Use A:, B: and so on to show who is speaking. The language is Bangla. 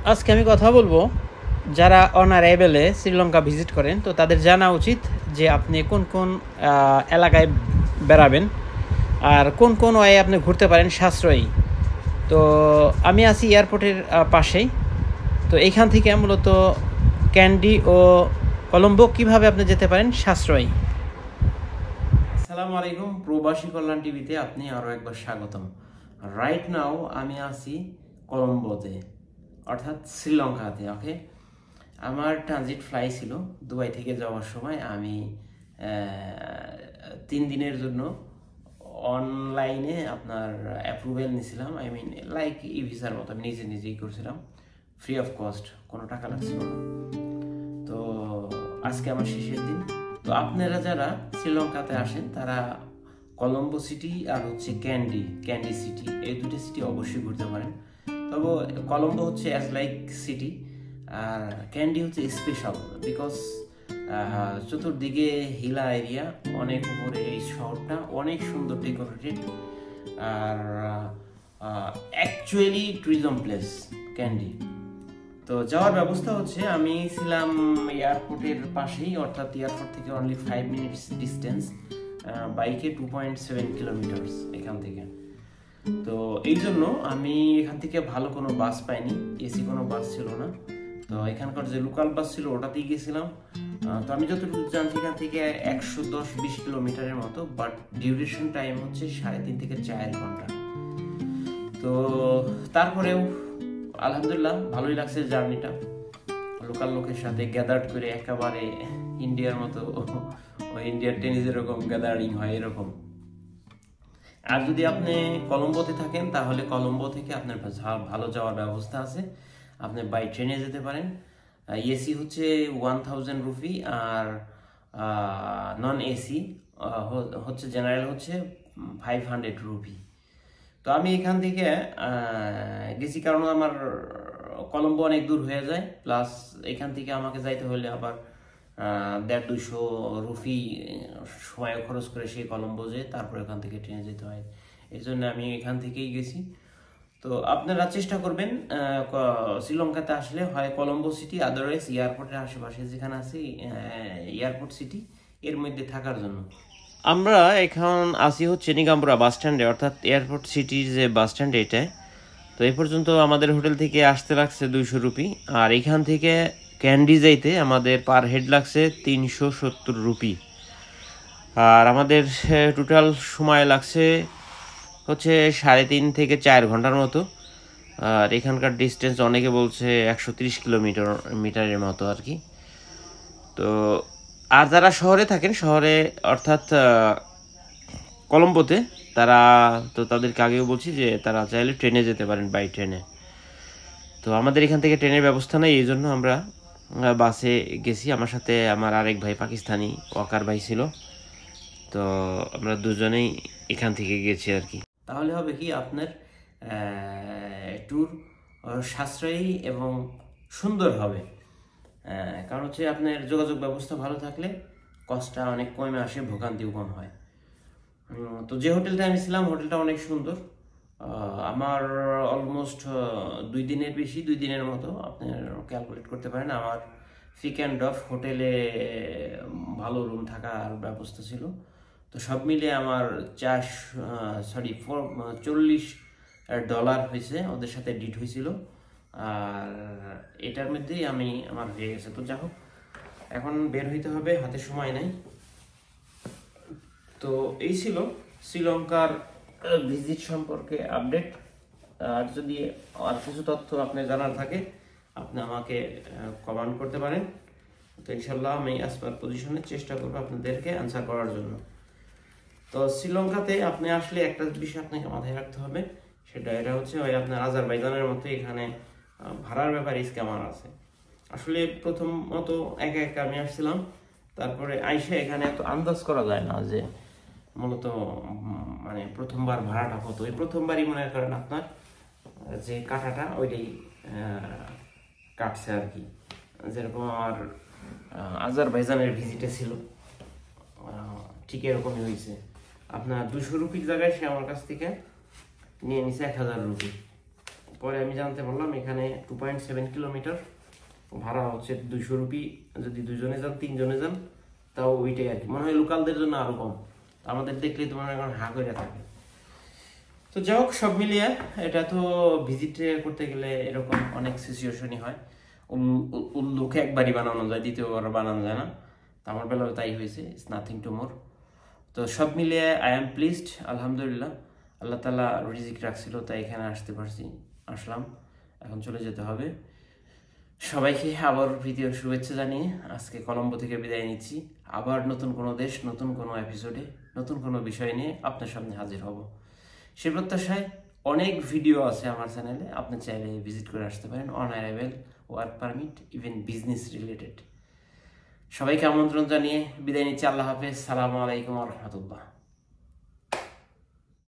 A: আজকে আমি কথা বলবো যারা অন অ্যারাইভেলে শ্রীলঙ্কা ভিজিট করেন, তো তাদের জানা উচিত যে আপনি কোন কোন এলাকায় বেড়াবেন আর কোন কোন ওয়ে আপনি ঘুরতে পারেন সাশ্রয়ী। তো আমি আছি এয়ারপোর্টের পাশেই। তো এইখান থেকে মূলত ক্যান্ডি ও কলম্বো কীভাবে আপনি যেতে পারেন সাশ্রয়ী। আসসালামু আলাইকুম, প্রবাসী কল্যাণ টিভিতে আপনি আরও একবার স্বাগতম। রাইট নাও আমি আছি কলম্বোতে, অর্থাৎ শ্রীলঙ্কাতে। ওকে, আমার ট্রানজিট ফ্লাই ছিল দুবাই থেকে যাওয়ার সময়। আমি 3 দিনের জন্য অনলাইনে আপনার অ্যাপ্রুভেল নিয়েছিলাম। আই মিন লাইক ই ভিসার মতো আমি নিজেই করছিলাম, ফ্রি অফ কস্ট, কোনো টাকা লাগছিল না। তো আজকে আমার শেষের দিন। তো আপনারা যারা শ্রীলঙ্কাতে আসেন তারা কলম্বো সিটি আর হচ্ছে ক্যান্ডি সিটি, এই দুটো সিটি অবশ্যই ঘুরতে পারেন। তবে কলম্বো হচ্ছে অ্যাজ লাইক সিটি, আর ক্যান্ডি হচ্ছে স্পেশাল বিকজ চতুর্দিকে হিলা এরিয়া, অনেক উপরে এই শহরটা, অনেক সুন্দর ডেকোরেটেড, আর অ্যাকচুয়ালি ট্যুরিজম প্লেস ক্যান্ডি। তো যাওয়ার ব্যবস্থা হচ্ছে, আমি ছিলাম এয়ারপোর্টের পাশেই, অর্থাৎ এয়ারপোর্ট থেকে অনলি 5 মিনিটস ডিস্টেন্স, বাইকে 2.7 কিলোমিটার্স এখান থেকে। তো এই জন্য আমি এখান থেকে ভালো কোনো বাস পাইনি, এসি কোনো বাস ছিল না। তো এখানকার যে লোকাল বাস ছিল ওটাতেই গেছিলাম। তো আমি যতটুকু জানছি এখান থেকে 110-20 কিলোমিটারের মতো, বাট ডিউরেশন টাইম হচ্ছে 3.5 থেকে 4 ঘন্টা। তো তারপরেও আলহামদুলিল্লাহ ভালোই লাগছে জার্নিটা, লোকাল লোকের সাথে গ্যাদার্ড করে, একেবারে ইন্ডিয়ার মতো, ওই ইন্ডিয়ার টেনিস যেরকম গ্যাদারিং হয় এরকম। আর যদি আপনি কলম্বোতে থাকেন তাহলে কলম্বো থেকে আপনার ভালো যাওয়ার ব্যবস্থা আছে, আপনি বাই ট্রেনে যেতে পারেন। এসি হচ্ছে 1000 রুপি, আর নন এসি হচ্ছে জেনারেল হচ্ছে 500 রুপি। তো আমি এখান থেকে গেছি কারণ আমার কলম্বো অনেক দূর হয়ে যায়, প্লাস এখান থেকে আমাকে যাইতে হলে আবার 150-200 রুপি সময় খরচ করে সেই কলম্বো যেয়ে তারপর এখান থেকে ট্রেনে যেতে হয়। এই জন্য আমি এখান থেকেই গেছি। তো আপনারা চেষ্টা করবেন শ্রীলঙ্কাতে আসলে হয় কলম্বো সিটি, আদারওয়াইজ এয়ারপোর্টের আশেপাশে যেখানে আছে এয়ারপোর্ট সিটি, এর মধ্যে থাকার জন্য। আমরা এখন আসি হচ্ছে নিগামপুরা বাস স্ট্যান্ডে, অর্থাৎ এয়ারপোর্ট সিটির যে বাস স্ট্যান্ড এটায়। তো এই পর্যন্ত আমাদের হোটেল থেকে আসতে লাগছে 200 রুপি, আর এখান থেকে ক্যান্ডি যাইতে আমাদের পার হেড লাগছে 370 রুপি। আর আমাদের টোটাল সময় লাগছে হচ্ছে 3.5 থেকে 4 ঘন্টার মতো। আর এখানকার ডিস্টেন্স অনেকে বলছে 130 কিলোমিটারের মতো আর কি। তো আর যারা শহরে থাকেন, শহরে অর্থাৎ কলম্বোতে, তারা তো তাদেরকে আগেও বলছি যে তারা চাইলে ট্রেনে যেতে পারেন, বাই ট্রেনে। তো আমাদের এখান থেকে ট্রেনের ব্যবস্থা নেই, এই জন্য আমরা বাসে গেছি। আমার সাথে আমার আরেক ভাই পাকিস্তানি ওয়াকার ভাই ছিল, তো আমরা দুজনেই এখান থেকে গেছি আর কি। তাহলে হবে কি আপনার ট্যুর সাশ্রয়ী এবং সুন্দর হবে। কারণ হচ্ছে আপনার যোগাযোগ ব্যবস্থা ভালো থাকলে কষ্টটা অনেক কমে আসে, ভোগান্তিও কম হয়। তো যে হোটেলটা আমি ছিলাম হোটেলটা অনেক সুন্দর। আমার অলমোস্ট 2 দিনের বেশি, 2 দিনের মতো আপনি ক্যালকুলেট করতে পারেন। আমার ফিক অ্যান্ড অফ হোটেলে ভালো রুম থাকার ব্যবস্থা ছিল। তো সব মিলে আমার $40 হয়েছে, ওদের সাথে ডিট হয়েছিল। আর এটার মধ্যেই আমার হয়ে গেছে। তো যাই হোক, এখন বের হইতে হবে, হাতে সময় নাই। তো এই ছিল শ্রীলঙ্কার ভিজিট সম্পর্কে আপডেট। আর যদি আর কিছু তথ্য আপনি জানার থাকে আপনি আমাকে কমেন্ট করতে পারেন। তো ইনশাল্লাহ আমি অ্যাজ পার পজিশনে চেষ্টা করবো আপনাদেরকে অ্যান্সার করার জন্য। তো শ্রীলঙ্কাতে আপনি আসলে একটা বিষয় আপনাকে মাথায় রাখতে হবে, এটা হচ্ছে ওই আপনার আজারবাইজানের মতো এখানে ভাড়ার ব্যাপারে স্ক্যামার আছে। আসলে প্রথমত একা আমি আসছিলাম, তারপরে আইসা এখানে এত আন্দাজ করা যায় না যে মূলত মানে প্রথমবার ভাড়াটা কত। ওই প্রথমবারই মনে করেন আপনার যে কাটাটা ওইটাই কাটছে আর কি। যেরকম আমার আজারবাইজানের ভিজিটে ছিল, ঠিক এরকমই হয়েছে। আপনার 200 রুপির জায়গায় সে আমার কাছ থেকে নিয়ে নিছে 1000 রুপি। পরে আমি জানতে পারলাম এখানে 2.7 কিলোমিটার, ভাড়া হচ্ছে 200 রুপি, যদি দুজনে যান 3 জনে যান তাও ওইটাই আর কি। মনে হয় লোকালদের জন্য আরো কম, আমাদের দেখলেই তোমার এখন হা করে থাকে। তো যাই হোক, সব মিলিয়ে এটা তো ভিজিট করতে গেলে এরকম অনেক সিচুয়েশনই হয়। উল্লুকে একবারই বানানো যায়, দ্বিতীয়বার বানানো যায় না। তো আমার বেলাও তাই হয়েছে, ইটস নাথিং টু মোর। তো সব মিলিয়ে আই এম প্লিজড, আলহামদুলিল্লাহ। আল্লাহ তাআলা রিজিক রাখছিল তাই এখানে আসতে পারছি, আসলাম। এখন চলে যেতে হবে। সবাইকে আবার প্রীতি ও শুভেচ্ছা জানিয়ে আজকে কলম্বো থেকে বিদায় নিচ্ছি। আবার নতুন কোনো দেশ, নতুন কোনো এপিসোডে, নতুন কোনো বিষয় নিয়ে আপনার সামনে হাজির হব। সে প্রত্যাশায় অনেক ভিডিও আছে আমার চ্যানেলে, আপনি চাইলে ভিজিট করে আসতে পারেন। On arrival, work permit, even business related. সবাইকে আমন্ত্রণ জানিয়ে বিদায় নিচ্ছি। আল্লাহ হাফেজ, সালামু আলাইকুম ওয়া রাহমাতুল্লাহ।